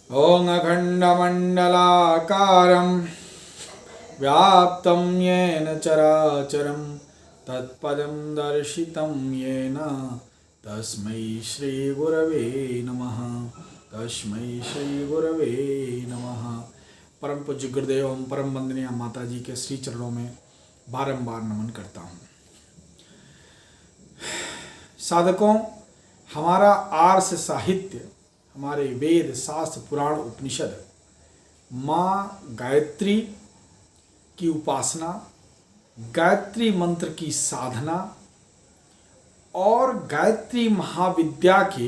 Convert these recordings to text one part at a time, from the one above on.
ॐ अखण्डमण्डलाकारं व्याप्तं येन चराचरं तत्पदं दर्शितं येन तस्मै श्रीगुरवे नमः। तस्मै श्रीगुरवे नमः। परम पूज्य गुरुदेव एवं परम वंदनीय माता जी के श्री चरणों में बारंबार नमन करता हूँ। साधकों, हमारा आर्ष साहित्य, हमारे वेद शास्त्र पुराण उपनिषद माँ गायत्री की उपासना, गायत्री मंत्र की साधना और गायत्री महाविद्या के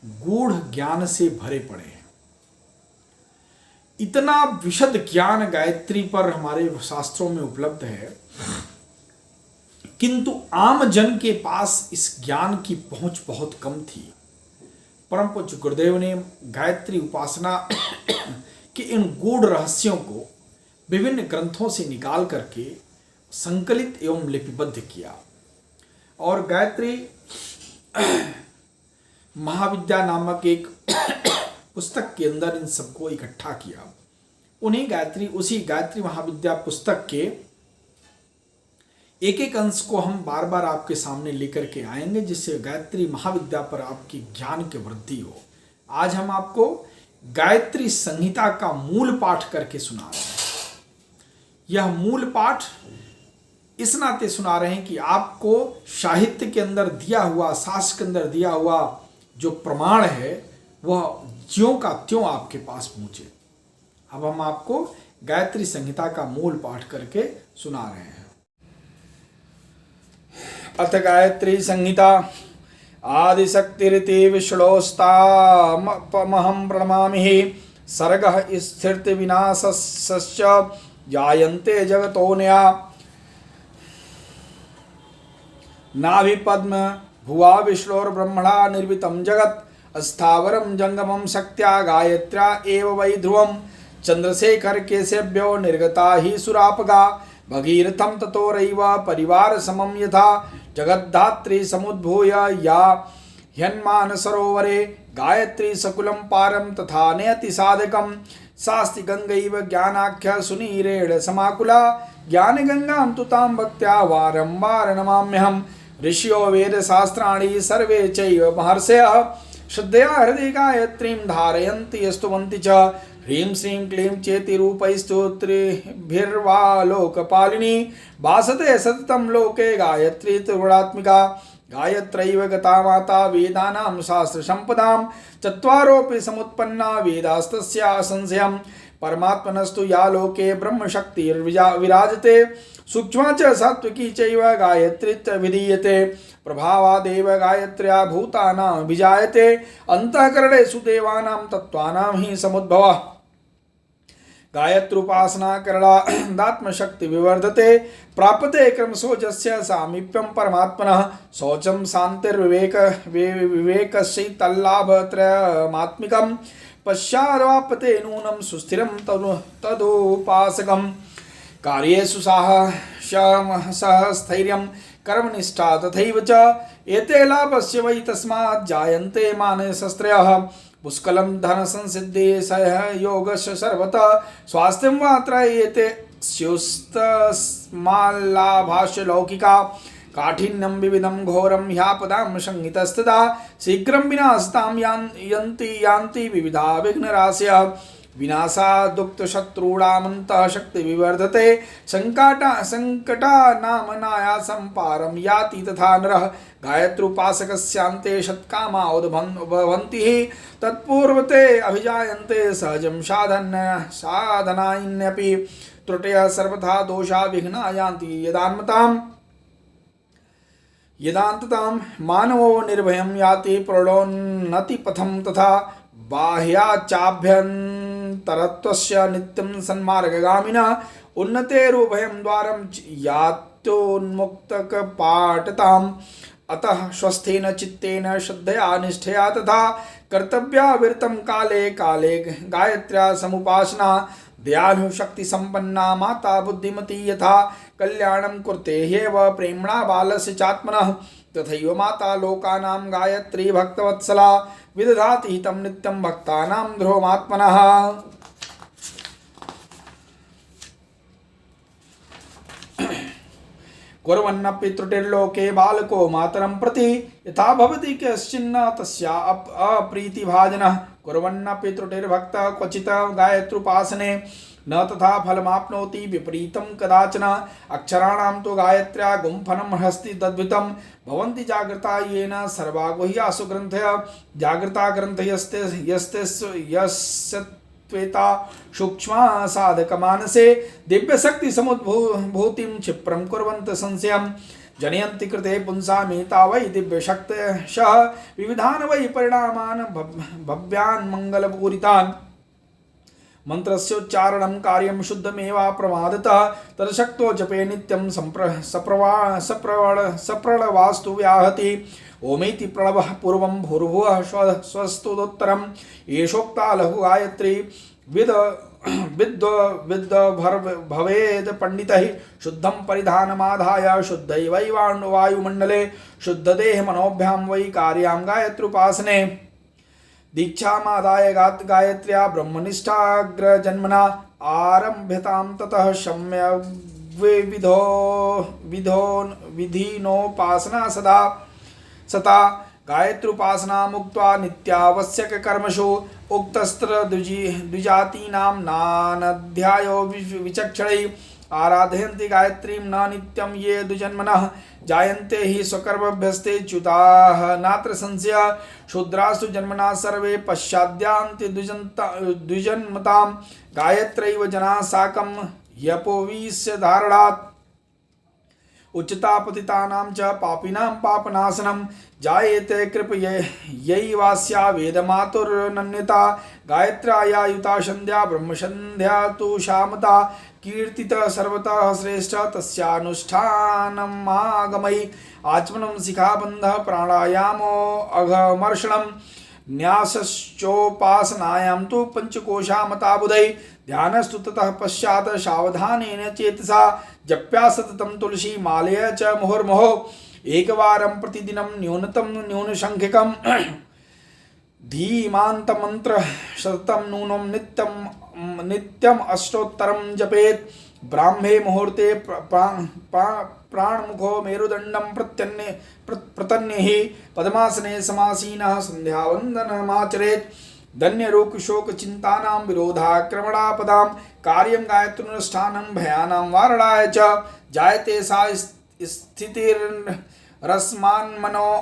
गूढ़ ज्ञान से भरे पड़े हैं। इतना विशद ज्ञान गायत्री पर हमारे शास्त्रों में उपलब्ध है, किंतु आम जन के पास इस ज्ञान की पहुंच बहुत कम थी। परम पूज्य गुरुदेव ने गायत्री उपासना के इन गूढ़ रहस्यों को विभिन्न ग्रंथों से निकाल करके संकलित एवं लिपिबद्ध किया और गायत्री महाविद्या नामक एक पुस्तक के अंदर इन सबको इकट्ठा किया। उसी गायत्री महाविद्या पुस्तक के एक एक अंश को हम बार बार आपके सामने लेकर के आएंगे, जिससे गायत्री महाविद्या पर आपकी ज्ञान की वृद्धि हो। आज हम आपको गायत्री संहिता का मूल पाठ करके सुना रहे हैं। यह मूल पाठ इस नाते सुना रहे हैं कि आपको साहित्य के अंदर दिया हुआ, शास्त्र के अंदर दिया हुआ जो प्रमाण है वह ज्यों का त्यों आपके पास पहुंचे। अब हम आपको गायत्री संहिता का मूल पाठ करके सुना रहे हैं। अथ गायत्री संहिता आदिशक्तिरिति विष्णोस्तामहं प्रणमामि। सर्गः स्थिति विनाशस्य जायन्ते जगतोऽन्या। नाभिपद्म भुवा विष्णोर्ब्रह्मणा निर्मितं जगत् स्थावरं जंगमं शक्त्या गायत्र्या एव वै ध्रुवम्। चंद्रशेखर केशव्यो निर्गता हि सुरापगा। भगीरथं ततोरैव परिवार समं यथा। जगद्धात्री समुद्भूय या ह्यन्मान सरोवरे। गायत्री सकुलं पारं तथा नयति साधकं। शास्ति गंगैव ज्ञानाख्य सुनीरेण समाकुला। ज्ञान गंगां तु तां भक्त्या वारंवार नमाम्यहम्। ऋषियो वेद शास्त्राणि सर्वे चैव महर्षयः। श्रद्धया हृदि गायत्रीं धारयन्ति स्तुवन्ति च। ह्रीं श्रीं क्लीं चेति रूपैस्तोत्रिभिर्वा लोकपालिनी। भासते सततं लोके गायत्री त्रिगुणात्मिका। गायत्रैव गता माता वेदानां शास्त्रसम्पदां। चत्वारोऽपि समुत्पन्ना वेदास्तस्या संशयम्। परमात्मनस्तु या लोके ब्रह्मशक्तिर्विराजते। सूक्ष्मा च सात्विकी चैव गायत्रीत्यभिधीयते। प्रभावादेव गायत्र्या भूतानां विजायते। अंतःकरणेषु देवानां तत्त्वानां हि समुद्भवः। गायत्रोपासना करणादात्मशक्ति विवर्धते। प्राप्यते क्रमशोचस्य सामीप्यं परमात्मनः। शौचं शान्तिर्विवेक विवेकशीतल्लाभत्रयमात्मिकं। पश्चाद्वाप्यते नूनं सुस्थिरं तदुपासकम्। कार्येषु सहस्थैर्यं कर्मनिष्ठा तथैव च। एते लाभस्य वै तस्मात् जायन्ते मानसस्त्रयः। पुष्कलं धन संसिद्धि सहयोगस्य सर्वतः। स्वास्थ्यं वा त्रयेते स्युस्तस्माल्लाभास्य लौकिका। काठिन्यं विविधं घोरं ह्यापदां संहितस्तदा। शीघ्रं विनाशतां यान्ति विविधा विघ्नराशयः। विनाशादुक्त शत्रूणामन्तः शक्ति विवर्धते। संकटा नाम नायासं पारं याति तथा नरः। गायत्रोपासकस्यान्ते शतकामा उद्भवन्ति हि। तत्पूर्वते अभिजायन्ते सहजं साधनान्यपि। त्रुटयः सर्वथा दोषा विघ्ना यान्ति यदान्ततां। मानवो निर्भयं याति प्रणोन्नति पथं तथा। बाह्याचाभ्यन्तरत्वस्य नित्यं सन्मार्गगामिनः। उन्नतेरुभयं द्वारं यात्योन्मुक्तकपाटताम्। अतः स्वस्थेन चित्तेन श्रद्धया निष्ठया तथा। कर्तव्याविरतं काले काले गायत्र्या समुपासना। दयालु शक्ति संपन्ना माता बुद्धिमती यथा। कल्याणं कुर्ते ह्येव प्रेम्णा बालस्य चात्मनः। तथैव माता लोकानां गायत्री भक्तवत्सला विदधाति हितं नित्यं भक्तानां ध्रुवमात्मनः। कुर्वन्नपि त्रुटिर्लोके बालको मातरं प्रति यथा भवति कश्चिन्न तस्या अप्रीतिभाजनः। कुर्वन्नपि त्रुटिर्भक्तः क्वचित् गायत्र्युपासने न तथा फलमाप्नोति विपरीतं कदाचन। अक्षराणां तु गायत्र्या गुम्फनं हस्ति तद्वितं भवन्ति जागृता येन सर्वा गुह्यासु ग्रन्थय। जागृता ग्रन्थयस्ते यस्य त्वेता सूक्ष्मा साधकमानसे दिव्यशक्ति समुद्भूतिं क्षिप्रं कुर्वन्त संशयं जनयन्ति कृते पुंसामेता वै दिव्यशक्तयः विविधान् वै परिणामान् भव्यान् मङ्गलपूरितान्। मंत्रस्योच्चारणं कार्यं शुद्धमेवाप्रमादतः तदशक्तो जपे नित्यं सप्रणवास्तु व्याहति। ओमेति प्रणवः पूर्वं भूर्भुवः स्वस्तुतोत्तरम् एषोक्ता लघु गायत्री विद् भवेद पंडितः शुद्धं परिधानमाधाय शुद्धैवैवायुमण्डले शुद्धदेह मनोभ्यां वै कार्यां गायत्र्युपासने। दीक्षामादाय गायत्र्या ब्रह्मनिष्ठाग्रजन्मना आरभ्यतां ततः सम्यग् विधिनोपासना सता गायत्र्युपासना मुक्त्वा नित्यावश्यककर्मसु उक्तस्त्र द्विजातीनां नानध्यायो विचक्षणैः आराधयन्ति गायत्रीं न नित्यं ये द्विजन्मनः जायन्ते हि स्वकर्मभ्यस्ते च्युताः नात्र संशयः। शूद्रास्तु जन्मना सर्वे पश्चाद्यान्ति द्विजन्मतां गायत्रैव जनाः साकं ह्यपोवीस्य धारणात्। उच्चता पतितानां च पापिनां पापनाशनं जायेते कृपयैवास्या वेदमातुर्नन्यता। गायत्र्या युता संध्या ब्रह्मसन्ध्या तु शामता कीर्तितः सर्वतः श्रेष्ठ तस्यानुष्ठानमागमयि। आचमनं शिखाबन्धः प्राणायामो अघमर्षणं न्यासश्चोपासनायां तु पंचकोशामता बुधै। ध्यानस्तु ततः पश्चात् सावधानेन चेतसा जप्या सततं तुलसी मालय च मुहुर्मुहुः। एकवारं प्रतिदिनं न्यूनसंख्यकं धीमान्तमन्त्र शततं नूनं नित्यम् अष्टोत्तरं जपेत्। ब्राह्मे मुहूर्ते प्राणमुखो मेरुदण्डं प्रतन्यैः पद्मासने समासीनः सन्ध्यावन्दनमाचरेत्। धन्यरोगशोकचिन्तानां विरोधाक्रमणापदां कार्यं गायत्र्युनुष्ठानं भयानां वारणाय च। जायते सा स्थितिरस्मान्मनो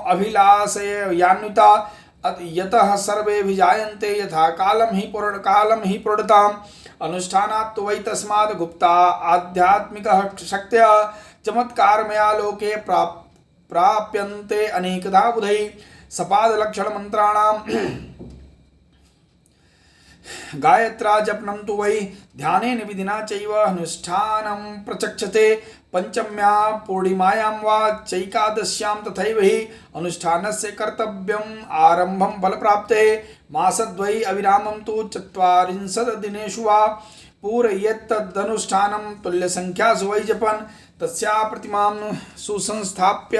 अभिलाषयान्विता यतः सर्वे विजायन्ते यथा कालं हि पूर्णताम्। अनुष्ठानात् तु वै तस्माद् गुप्ता आध्यात्मिकः शक्तयः चमत्कारमया लोके प्राप्यन्ते अनेकधा बुधैः। सपादलक्षणमन्त्राणां गायत्रा जपनं तु वै ध्यानेन विधिना चैव अनुष्ठानं प्रचक्षते। पंचम्या पूर्णिमायां वा चैकादश्यां तथैव हि अनुष्ठानस्य कर्तव्यम् आरम्भं फलप्राप्ते। मासद्वयी अविरामं तु 40 दिनेषु वा पूरयेत्तदनुष्ठानं तुल्यसंख्यासु वै जपन्। तस्या प्रतिमां सुसंस्थाप्य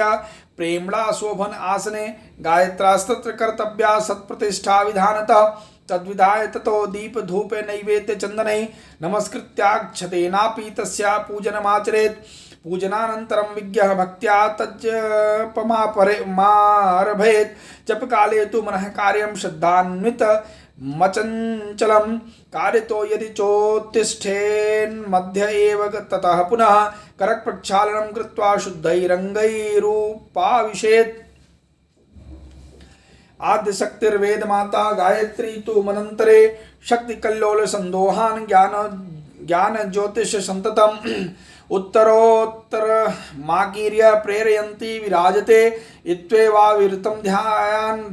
प्रेम्णा शोभन आसने गायत्रास्तत्र कर्तव्या सत्प्रतिष्ठा विधानतः। तद्विधाय ततो दीप धूप नैवेद्य चंदनैः नमस्कृत्याक्षतेनापि तस्या पूजनमाचरेत्। पूजनानन्तरं विज्ञः भक्त्या तज्जपमारभेत्। जपकाले तु मनः कार्यं श्रद्धान्वितमचञ्चलं कार्यतो यदि चोत्तिष्ठेन्मध्य एव ततः पुनः करप्रक्षालनं कृत्वा शुद्धैरङ्गैरुपाविशेत्। आद्यशक्तिर्वेदमाता गायत्री तु मनन्तरे शक्तिकल्लोल संदोहान् ज्ञान ज्योतिष संततम् उत्तरोत्तर माकीर्य प्रेरयन्ती विराजते। इत्वेवाविरतं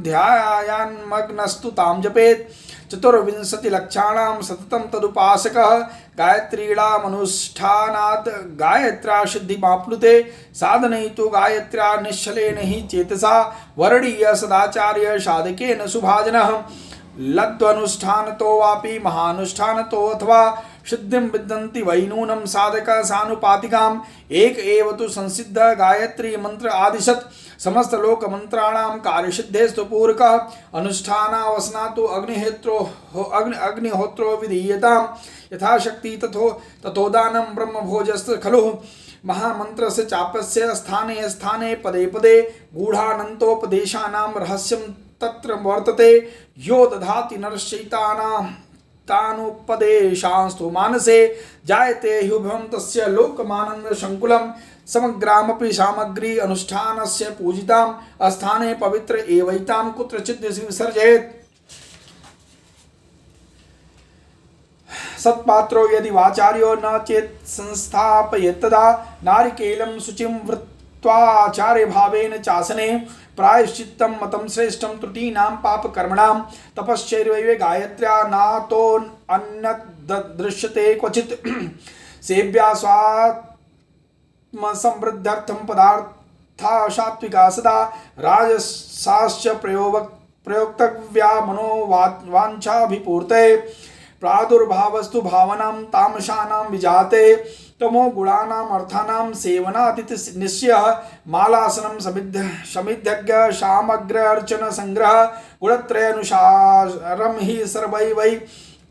ध्यायान्मग्नस्तु तां जपेत्। 24 लक्षाणां सततं तदुपासकः गायत्रीणामनुष्ठानात् गायत्र्या सिद्धिमाप्नुते। साधनै तु गायत्र्या निश्चलेन हि चेतसा वर्णीय सदाचार्य साधकेन सुभाजनः। लब्ध्वनुष्ठानतो वापि महानुष्ठानतो अथवा सिद्धिं विदन्ति वै नूनं साधक सानुपातिकाम्। एक एव तु संसिद्ध गायत्री मंत्र आदिशत् समस्त लोक मंत्राणाम कार्यसिद्धेस्तु पूरक अनुष्ठानावसनातु अग्निहोत्रो विधीयताम् यथाशक्ति तथोदानं ब्रह्मभोजस्त खलु महामंत्र से चापस्य स्थाने स्थाने पदे पदे गूढ़ानंतोपदेशानां रहस्यं तत्र वर्तते यो दधाति नरश्चैतानां तानुपदेशांस्तु मानसे जायते ह्युभं तस्य लोकमानंद संकुलं समग्रामपि सामग्री अनुष्ठानस्य पूजितां स्थाने पवित्र एवैतां कुत्रचित् विसर्जयेत् सत्पात्रो यदि वाचार्यो न चेत संस्थापयेत् तदा नारिकेलं शुचिं वृत्त्वाचार्य भावेन चासने प्रायश्चित्तं मतं श्रेष्ठं त्रुटीनां पापकर्मणां तपश्चैर्वैव गायत्र्या नातो अन्यत् दृश्यते क्वचित् सेव्या स्वात्मसमृद्ध्यर्थं पदार्था सात्विका सदा राजसाश्च प्रयोक्तव्या मनोवाञ्छाभिपूर्तये प्रादुर्भावस्तु भावनां तामसानां विजाते तमो गुणानाम् अर्थानां सेवनादिति निश्चय मालासनं समिध्यज्ञ सामग्र अर्चन संग्रह गुणत्रयानुसारं हि सर्वै वै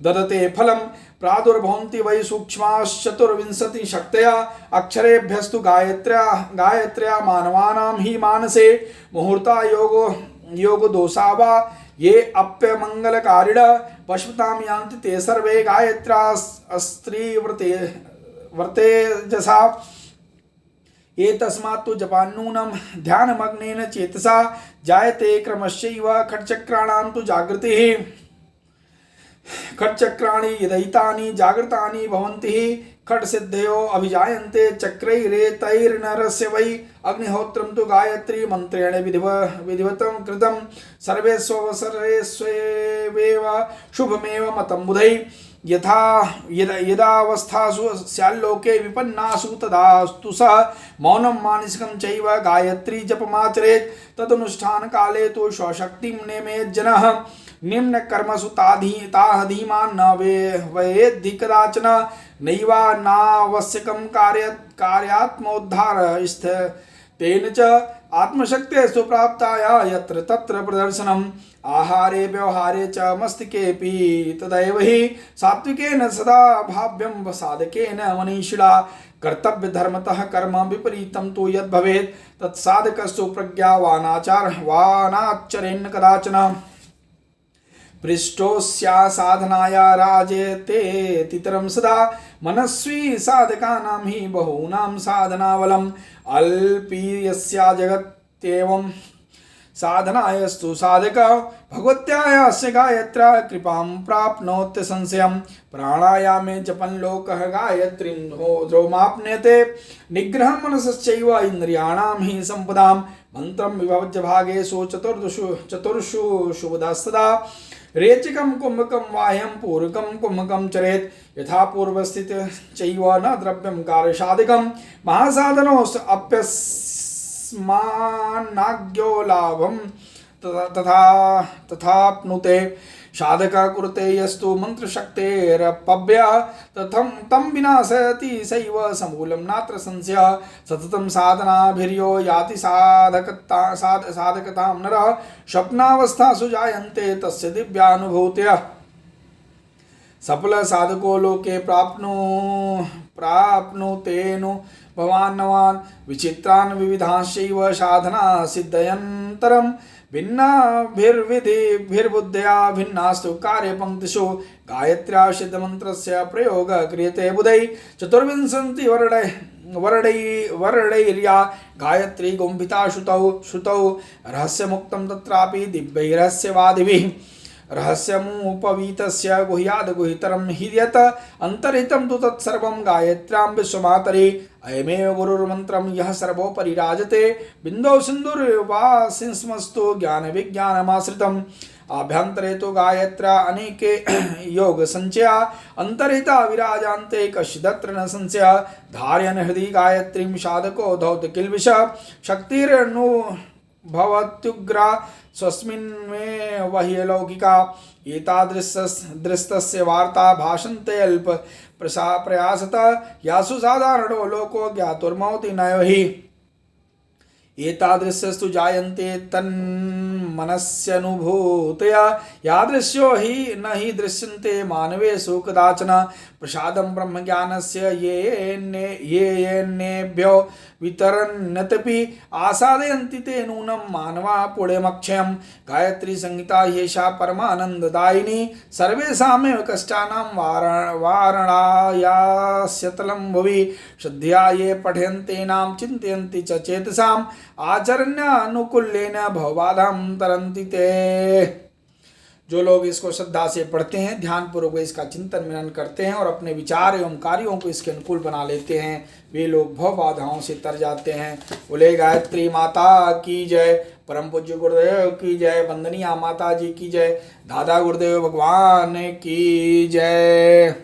ददते फलं प्रादुर्भवन्ति वै सूक्ष्माश्चतुर्विंशति शक्तया अक्षरेभ्यस्तु गायत्र्या मानवानां हि मानसे मुहूर्ता योग दोषा वा ये अप्यमंगलकारिण पश्यतां यान्ति ते सर्वे गायत्र्या स्त्री व्रतेजसा एतस्मात् तु जपान्नूनं ध्यानमग्नेन चेतसा जायते क्रमश्चैव खट्चक्राणां तु जागृतिः खट्चक्राणि यदैतानि जागृतानि भवन्ति खट्सिद्धयो अभिजायन्ते चक्रैरेतैर्नरस्य वै अग्निहोत्रं तु गायत्री मन्त्रेण विधिवतं कृतं सर्वेष्ववसरेष्वेव शुभमेव मतं बुधै यदावस्थासु स्याल्लोके विपन्नासु तदास्तु सः मौनं मानसिकं चैव गायत्री जपमाचरेत् तदनुष्ठानकाले तु स्वशक्तिं नेमेत् जनः निम्नकर्मसु ताधीमान् न वेद्धि कदाचन नैवानावश्यकं कार्यात्मोद्धार तेन च आत्मशक्तेस्तु प्राप्ताया यत्र तत्र प्रदर्शनम् आहारे व्यवहारे च मस्तिकेऽपि तदैव हि सात्विकेन सदा भाव्यं साधकेन मनीषिणा कर्तव्यधर्मतः कर्म विपरीतं तु यद्भवेत् तत्साधकस्तु प्रज्ञावानाचरेन्न कदाचन पृष्ठोस्या साधनाया राजेते तितरं सदा मनस्वी साधकानां हि बहूनां साधनावलम् अल्पीयस्या जगत्येवं साधनायस्तु साधक भगवत्यायास्य गायत्र्या कृपां प्राप्नोत्य संशयं प्राणायामे जपन् लोकः गायत्रीं ध्रुवमाप्नुते निग्रहं मनसश्चैव इन्द्रियाणां हि सम्पदां मन्त्रं विभज्य भागेषु चतुर्षु शुभदास्तदा रेचकं कुम्भकं वाह्यं पूरकं कुम्भकं चरेत् यथा पूर्वस्थित चैव न द्रव्यं कार्यसाधकं महासाधनोऽप्यस्मान्नाज्ञो लाभं तथाप्नुते साधक कुरुते यस्तु मंत्रशक्तेरपव्य तथं तं विनाशयति सैव समूलं नात्र संशयः सततं साधनाभिर्यो याति साधकतां नरः स्वप्नावस्थासु जायन्ते तस्य दिव्यानुभूतयः सफल साधको लोके प्राप्नुतेनु भवान्नवान् विचित्रान् विविधांश्चैव साधना सिद्धयन्तरम् भिन्नाभिर्विधिभिर्बुद्धया भिन्नास्तु कार्यपङ्क्तिषु गायत्र्या सिद्धमन्त्रस्य प्रयोगः क्रियते बुधैः चतुर्विंशति वर्णैर्या गायत्री गुम्भिता श्रुतौ रहस्यमुक्तं तत्रापि दिव्यैरहस्यवादिभिः रहस्यमुपवीतस्य गुह्याद्गुहितरं हि यत् अन्तर्हितं तु तत्सर्वं गायत्र्यां विश्वमातरि अयमेव गुरुर्मन्त्रं यः सर्वोपरि राजते बिन्दौ सिन्धुर्वा सिंस्मस्तु ज्ञानविज्ञानमाश्रितम् आभ्यन्तरे तु गायत्र्या अनेके योगसञ्चया अन्तर्हिता विराजान्ते कश्चिदत्र न संशयः धारयन् हृदि गायत्रीं साधको धौत किल्बिष शक्तिरनुभवत्युग्रा स्वस्मिन् मे वह्यलौकिका एतादृशस्य वार्ता भाषन्ते अल्प प्रयासतः यासु साधारणो लोको ज्ञातुर्मौति नयो हि एतादृशस्तु जायन्ते तन्मनस्यनुभूतया यादृश्यो हि न हि दृश्यन्ते मानवेषु कदाचन प्रसादं ब्रह्मज्ञानस्य येनेभ्यो वितरन्नतपि आसादयन्ति ते नूनं मानवा पुण्यमक्षयं गायत्री संहिता ह्येषा परमानन्ददायिनी सर्वेषामेव कष्टानां वारणायास्यतलं भुवि श्रद्धया ये पठयन्तेनां चिन्तयन्ति च चेतसाम् आचरण्यानुकूल्येन भवबाधां तरन्ति ते। जो लोग इसको श्रद्धा से पढ़ते हैं, ध्यान पूर्वक इसका चिंतन मनन करते हैं और अपने विचार एवं कार्यों को इसके अनुकूल बना लेते हैं, वे लोग भव बाधाओं से तर जाते हैं। बोले गायत्री माता की जय, परम पूज्य गुरुदेव की जय, वंदनीय माता जी की जय, दादा गुरुदेव भगवान की जय।